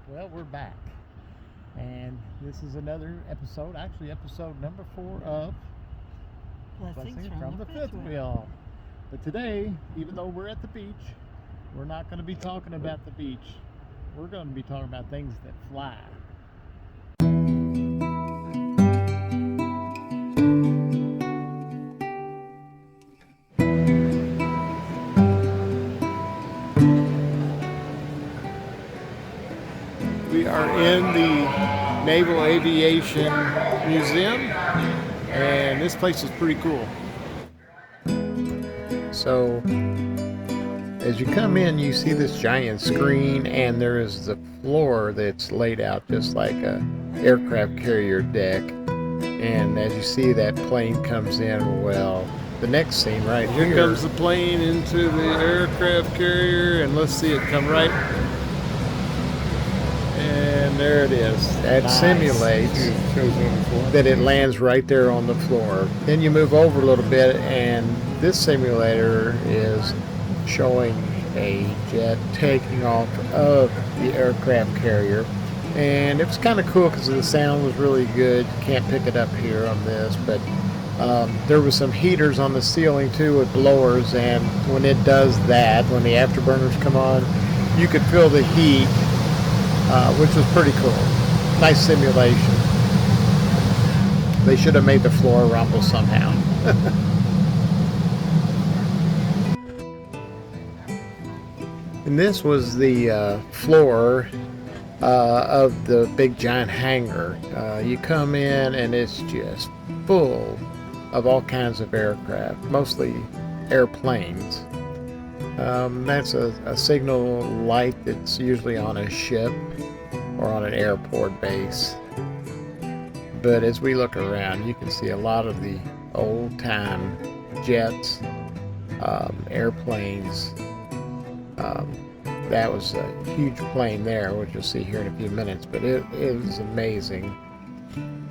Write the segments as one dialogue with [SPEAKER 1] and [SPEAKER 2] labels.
[SPEAKER 1] Well, we're back, and this is another episode, actually episode number 4 of
[SPEAKER 2] Blessings
[SPEAKER 1] from the Fifth Wheel. But today, even though we're at the beach, we're not going to be talking about the beach. We're going to be talking about things that fly. We are in the Naval Aviation Museum, and this place is pretty cool. So, as you come in, you see this giant screen, and there is the floor that's laid out just like a aircraft carrier deck. And as you see, that plane comes in. Well, the next scene right here comes the plane into the aircraft carrier, and let's see it come right. And there it is. That simulates that it lands right there on the floor. Then you move over a little bit, and this simulator is showing a jet taking off of the aircraft carrier. And it was kind of cool because the sound was really good. You can't pick it up here on this, but there was some heaters on the ceiling too with blowers, and when it does that, when the afterburners come on, you could feel the heat, which was pretty cool. Nice simulation. They should have made the floor rumble somehow. And this was the floor of the big giant hangar. You come in and it's just full of all kinds of aircraft, mostly airplanes. That's a signal light that's usually on a ship or on an airport base. But as we look around, you can see a lot of the old-time jets, airplanes. That was a huge plane there, which you'll see here in a few minutes, but it was amazing.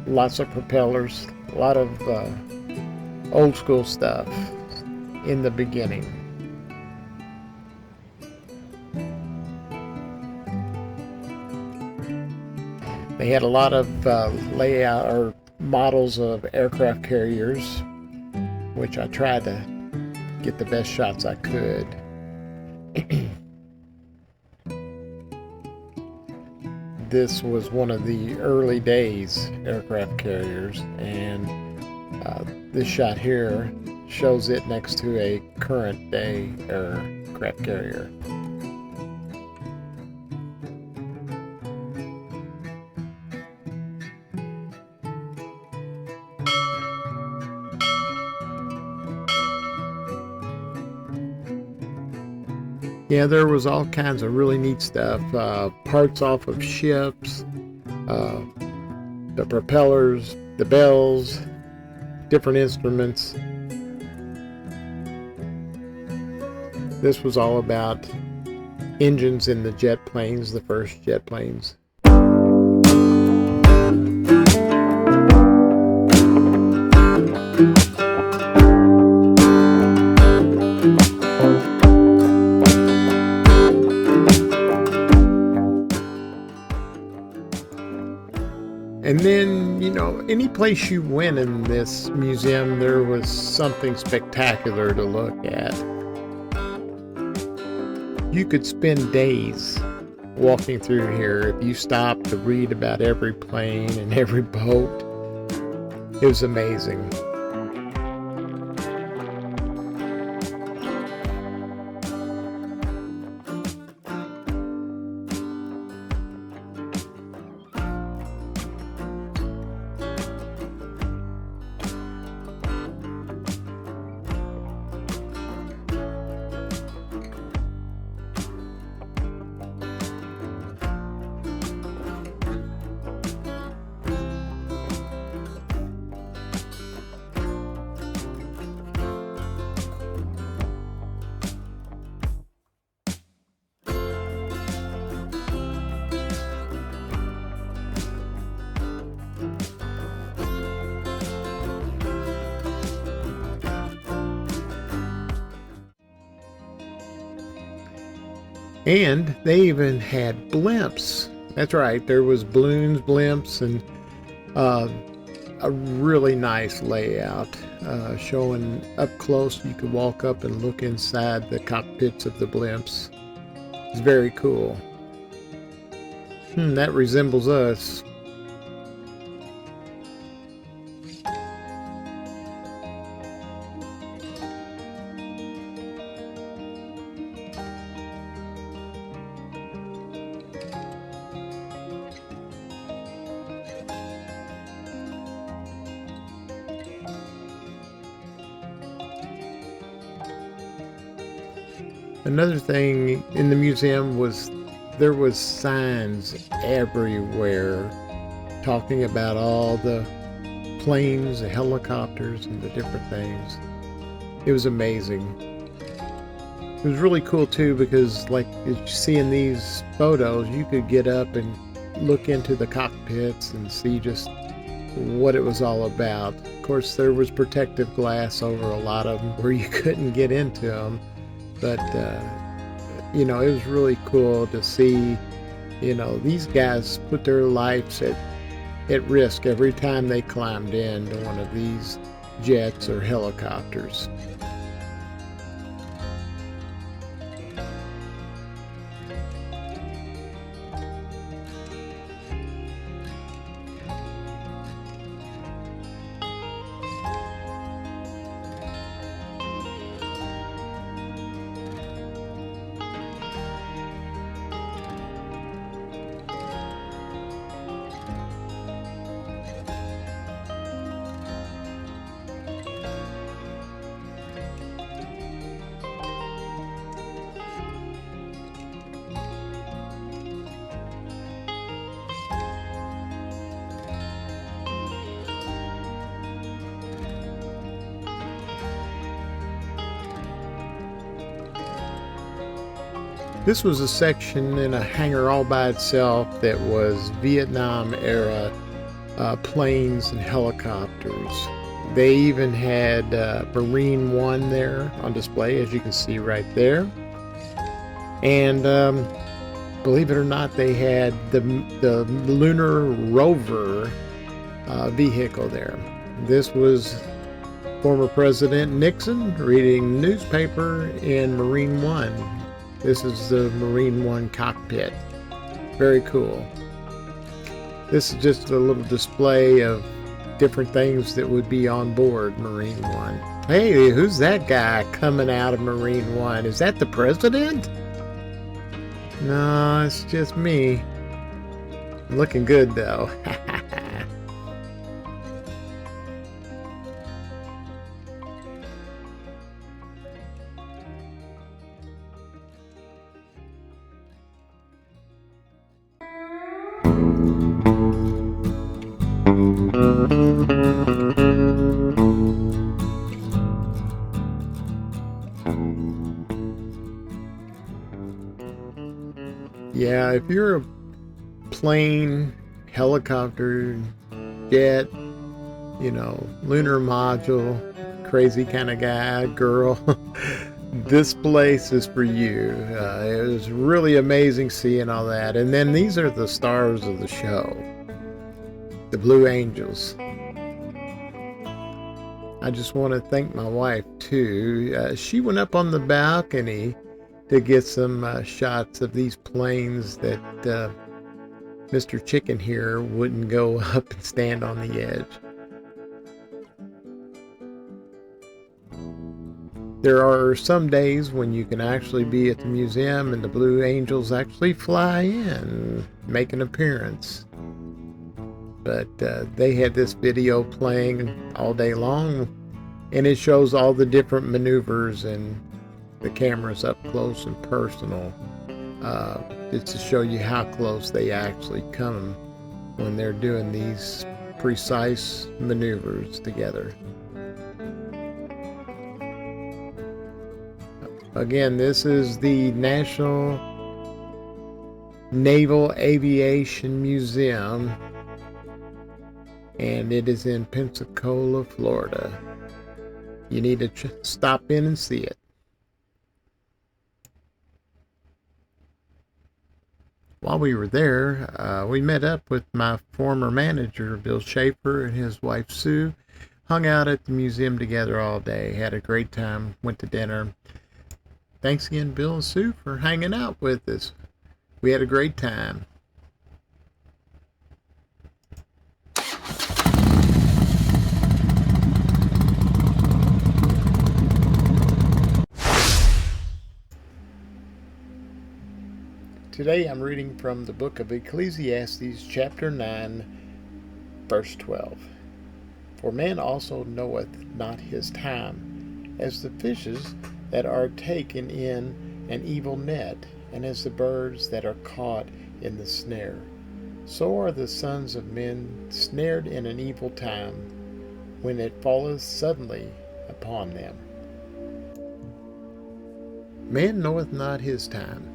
[SPEAKER 1] Lots of propellers, a lot of old school stuff in the beginning. They had a lot of layout or models of aircraft carriers, which I tried to get the best shots I could. This was one of the early days aircraft carriers, and this shot here shows it next to a current day aircraft carrier. Yeah, there was all kinds of really neat stuff. Parts off of ships, the propellers, the bells, different instruments. This was all about engines in the jet planes, the first jet planes. And then, any place you went in this museum, there was something spectacular to look at. You could spend days walking through here if you stopped to read about every plane and every boat. It was amazing. And they even had blimps That's right. There was balloons, blimps, and a really nice layout showing up close. You could walk up and look inside the cockpits of the blimps. It's very cool. That resembles us. Another thing in the museum was there was signs everywhere talking about all the planes, the helicopters, and the different things. It was amazing. It was really cool too because, like you see in these photos, you could get up and look into the cockpits and see just what it was all about. Of course, there was protective glass over a lot of them where you couldn't get into them. But, you know, it was really cool to see, you know, these guys put their lives at risk every time they climbed into one of these jets or helicopters. This was a section in a hangar all by itself that was Vietnam era planes and helicopters. They even had Marine One there on display, as you can see right there. And believe it or not, they had the lunar rover vehicle there. This was former President Nixon reading newspaper in Marine One. This is the Marine One cockpit. Very cool. This is just a little display of different things that would be on board Marine One. Hey, who's that guy coming out of Marine One? Is that the president? No, it's just me. Looking good though. Yeah, if you're a plane, helicopter, jet, you know, lunar module, crazy kind of guy, girl, this place is for you. It was really amazing seeing all that. And then these are the stars of the show, the Blue Angels. I just want to thank my wife too. She went up on the balcony to get some shots of these planes that Mr. Chicken here wouldn't go up and stand on the edge. There are some days when you can actually be at the museum and the Blue Angels actually fly in, make an appearance. But they had this video playing all day long, and it shows all the different maneuvers and the camera's up close and personal. It's to show you how close they actually come when they're doing these precise maneuvers together. Again, this is the National Naval Aviation Museum, and it is in Pensacola, Florida. You need to stop in and see it. While we were there, we met up with my former manager, Bill Schaefer, and his wife, Sue. Hung out at the museum together all day, had a great time, went to dinner. Thanks again, Bill and Sue, for hanging out with us. We had a great time. Today I'm reading from the book of Ecclesiastes, chapter 9, verse 12. For man also knoweth not his time, as the fishes that are taken in an evil net, and as the birds that are caught in the snare. So are the sons of men snared in an evil time, when it falleth suddenly upon them. Man knoweth not his time.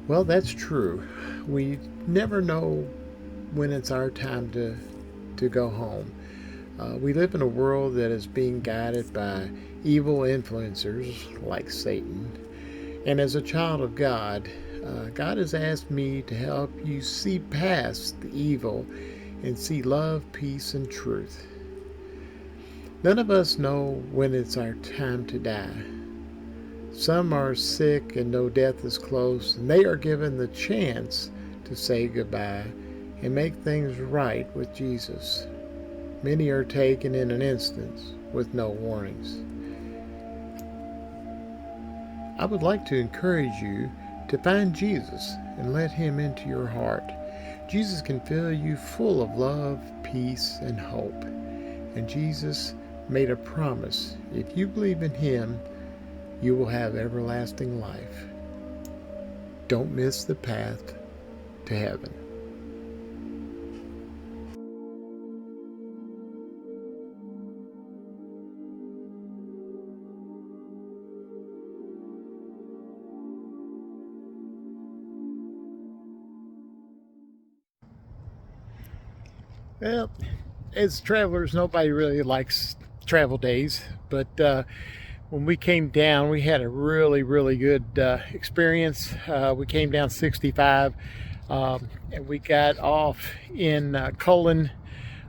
[SPEAKER 1] Well, that's true. We never know when it's our time to go home. We live in a world that is being guided by evil influencers like Satan. And as a child of God, God has asked me to help you see past the evil and see love, peace, and truth. None of us know when it's our time to die. Some are sick and know death is close, and they are given the chance to say goodbye and make things right with Jesus. Many are taken in an instant with no warnings. I would like to encourage you to find Jesus and let him into your heart. Jesus can fill you full of love, peace, and hope. And Jesus made a promise. If you believe in him, you will have everlasting life. Don't miss the path to heaven. Well, as travelers, nobody really likes travel days, but when we came down, we had a really, really good experience. We came down 65, and we got off in Cullen,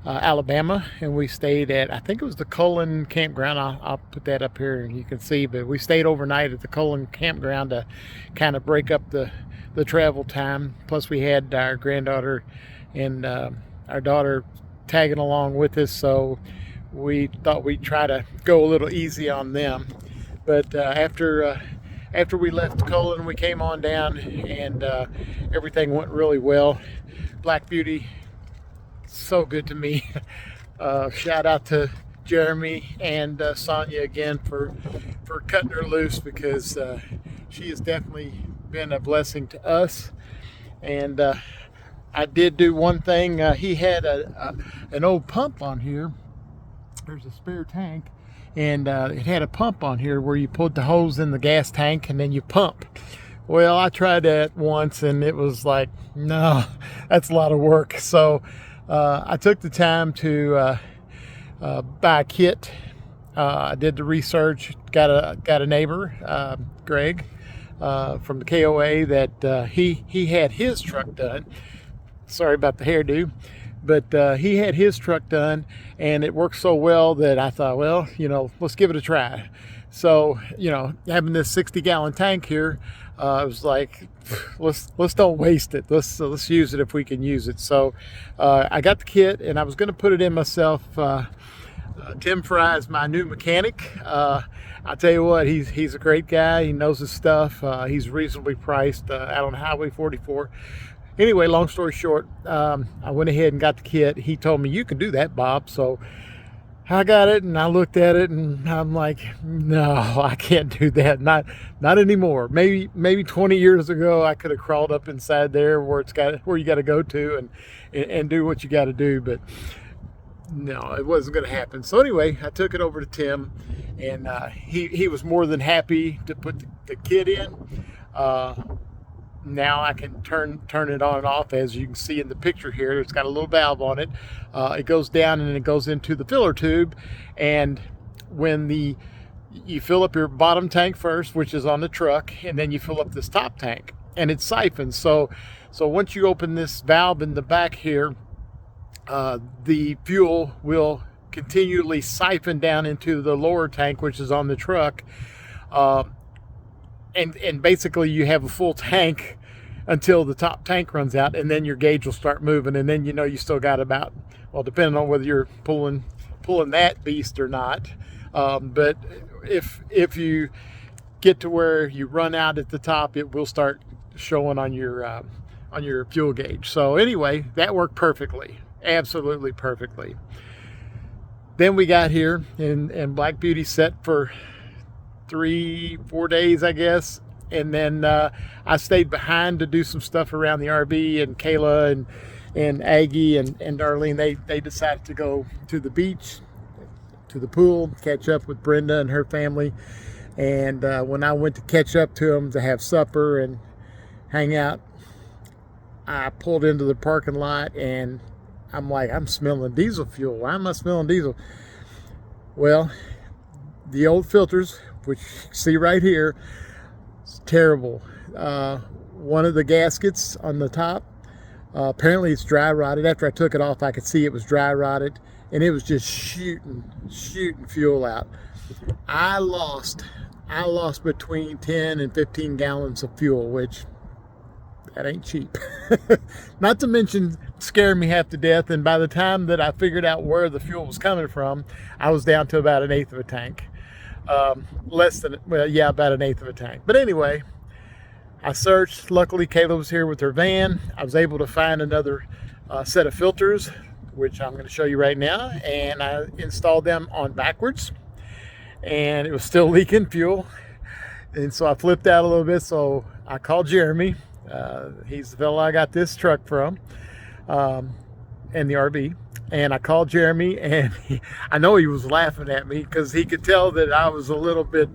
[SPEAKER 1] Alabama, and we stayed at, I think it was the Cullen campground. I'll put that up here and you can see, but we stayed overnight at the Cullen campground to kind of break up the travel time. Plus we had our granddaughter and our daughter tagging along with us, so we thought we'd try to go a little easy on them. But after we left Cullen, we came on down, and everything went really well. Black Beauty, so good to me. Shout out to Jeremy and Sonia again for cutting her loose, because she has definitely been a blessing to us. And I did do one thing. He had an old pump on here. There's a spare tank, and it had a pump on here where you put the hose in the gas tank and then you pump. Well, I tried that once and it was like, no, that's a lot of work. So I took the time to buy a kit. I did the research, got a neighbor, Greg, from the KOA, that he had his truck done. Sorry about the hairdo. But he had his truck done, and it worked so well that I thought, well, let's give it a try. So, having this 60-gallon tank here, I was like, let's don't waste it. Let's use it if we can use it. So I got the kit, and I was going to put it in myself. Tim Fry is my new mechanic. I'll tell you what, he's a great guy. He knows his stuff. He's reasonably priced out on Highway 44. Anyway, long story short, I went ahead and got the kit. He told me, you can do that, Bob. So I got it, and I looked at it, and I'm like, no, I can't do that. Not anymore. Maybe 20 years ago, I could have crawled up inside there where you got to go to and do what you got to do. But no, it wasn't going to happen. So anyway, I took it over to Tim, and he was more than happy to put the kit in. Now I can turn it on and off, as you can see in the picture here. It's got a little valve on it. It goes down and it goes into the filler tube. And when you fill up your bottom tank first, which is on the truck, and then you fill up this top tank. and it siphons. So once you open this valve in the back here, the fuel will continually siphon down into the lower tank, which is on the truck. And basically you have a full tank until the top tank runs out, and then your gauge will start moving, and then you still got about, well, depending on whether you're pulling that beast or not, but if you get to where you run out at the top, it will start showing on your fuel gauge. So anyway, that worked perfectly, absolutely perfectly. Then we got here, and Black Beauty set for 3-4 days, I guess. And then I stayed behind to do some stuff around the RV, and Kayla and Aggie and Darlene, they decided to go to the beach, to the pool, catch up with Brenda and her family. And when I went to catch up to them to have supper and hang out, I pulled into the parking lot, and I'm like, I'm smelling diesel fuel. Why am I smelling diesel? Well, the old filters, which you see right here, it's terrible. One of the gaskets on the top, apparently it's dry rotted. After I took it off, I could see it was dry rotted, and it was just shooting fuel out. I lost between 10 and 15 gallons of fuel, which that ain't cheap. Not to mention scared me half to death. And by the time that I figured out where the fuel was coming from, I was down to about 1/8 of a tank. About 1/8 of a tank. But anyway, I searched. Luckily, Kayla was here with her van. I was able to find another set of filters, which I'm going to show you right now. And I installed them on backwards, and it was still leaking fuel. And so I flipped out a little bit. So I called Jeremy. He's the fellow I got this truck from, and the RV. And I called Jeremy, and I know he was laughing at me because he could tell that I was a little bit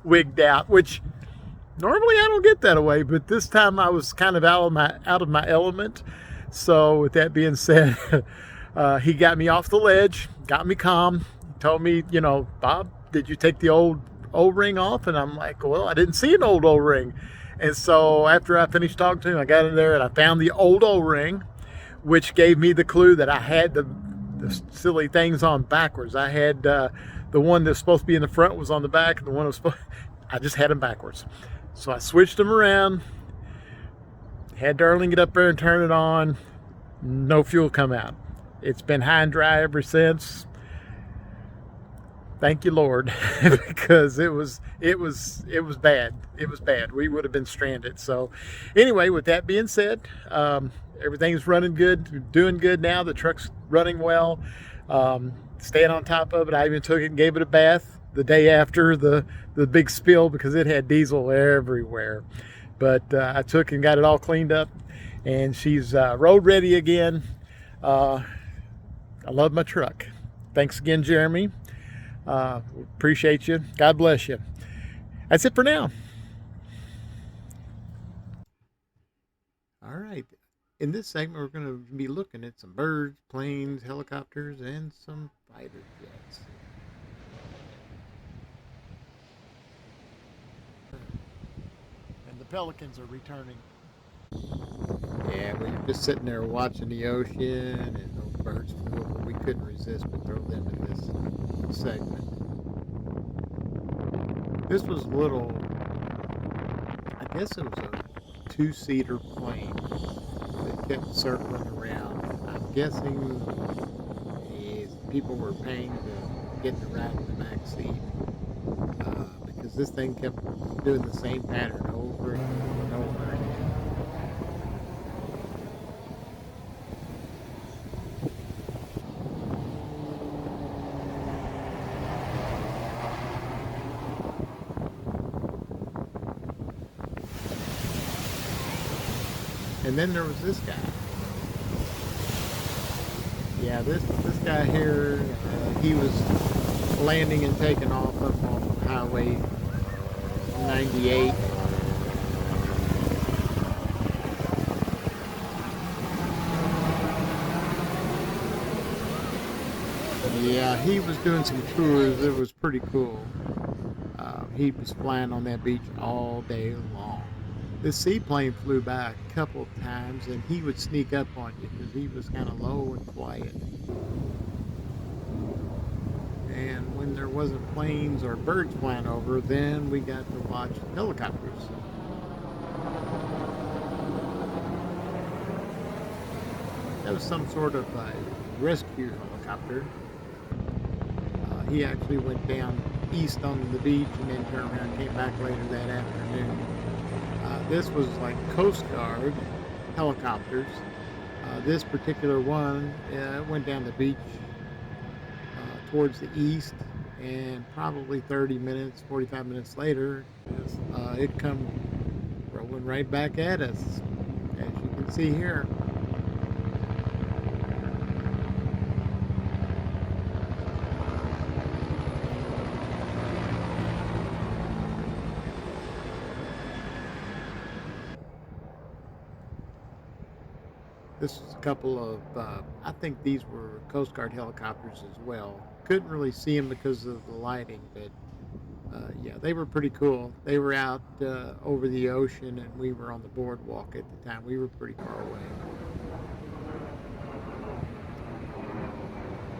[SPEAKER 1] wigged out, which normally I don't get that way, but this time I was kind of out of my element. So with that being said, he got me off the ledge, got me calm, told me, Bob, did you take the old O-ring off? And I'm like, well, I didn't see an old O-ring. And so after I finished talking to him, I got in there and I found the old O-ring, which gave me the clue that I had the silly things on backwards. I had the one that's supposed to be in the front was on the back, and the one I just had them backwards. So I switched them around, had Darlene get up there and turn it on. No fuel come out. It's been high and dry ever since. Thank you, Lord, because it was bad. It was bad. We would have been stranded. So anyway, with that being said, everything's running good, doing good now. The truck's running well, staying on top of it. I even took it and gave it a bath the day after the big spill because it had diesel everywhere. But I took and got it all cleaned up, and she's road ready again. I love my truck. Thanks again, Jeremy. Appreciate you. God bless you. That's it for now. All right. In this segment, we're going to be looking at some birds, planes, helicopters, and some fighter jets. And the pelicans are returning. Yeah, we were just sitting there watching the ocean, and those birds flew over. We couldn't resist but throw them in this segment. This was a little, I guess it was a 2-seater plane that kept circling around. I'm guessing people were paying to get to ride in the back seat because this thing kept doing the same pattern over and over again. And then there was this guy. Yeah, this guy here, he was landing and taking off up on Highway 98. Yeah, he was doing some tours. It was pretty cool. He was flying on that beach all day long. The seaplane flew by a couple of times, and he would sneak up on you because he was kind of low and quiet. And when there wasn't planes or birds flying over, then we got to watch helicopters. That was some sort of rescue helicopter. He actually went down east on the beach and then turned around and came back later that afternoon. This was like Coast Guard helicopters. This particular one went down the beach towards the east, and probably 30 minutes, 45 minutes later, it come rolling right back at us, as you can see here. This is a couple of, I think these were Coast Guard helicopters as well. Couldn't really see them because of the lighting, but yeah, they were pretty cool. They were out over the ocean, and we were on the boardwalk at the time. We were pretty far away.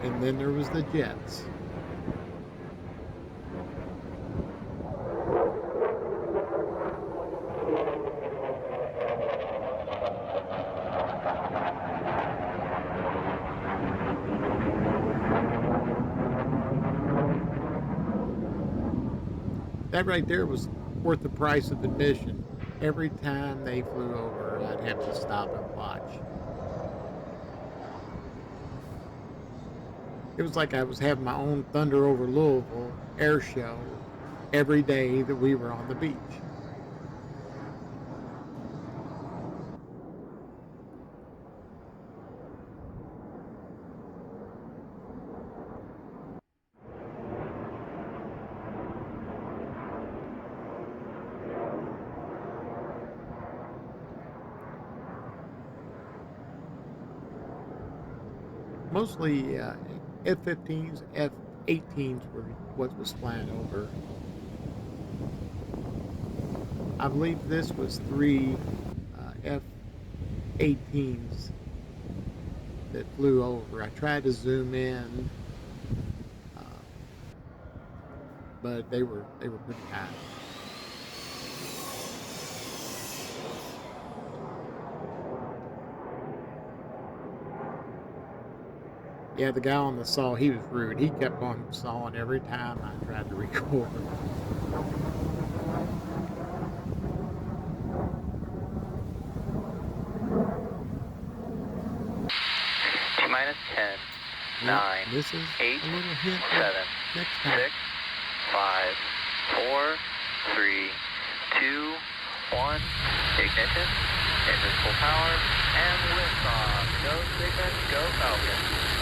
[SPEAKER 1] And then there was the jets. That right there was worth the price of admission. Every time they flew over, I'd have to stop and watch. It was like I was having my own Thunder over Louisville air show every day that we were on the beach. Mostly F-15s, F-18s were what was flying over. I believe this was 3 F-18s that flew over. I tried to zoom in, uh, but they were pretty high. Yeah, the guy on the saw, he was rude. He kept on sawing every time I tried to record.
[SPEAKER 3] T-minus 10, 9,
[SPEAKER 1] This is
[SPEAKER 3] 8,
[SPEAKER 1] a little hint
[SPEAKER 3] 7,
[SPEAKER 1] next time.
[SPEAKER 3] 6, 5, 4, 3, 2, 1, ignition, engines full power, and liftoff. Go Cygnus, go Falcon.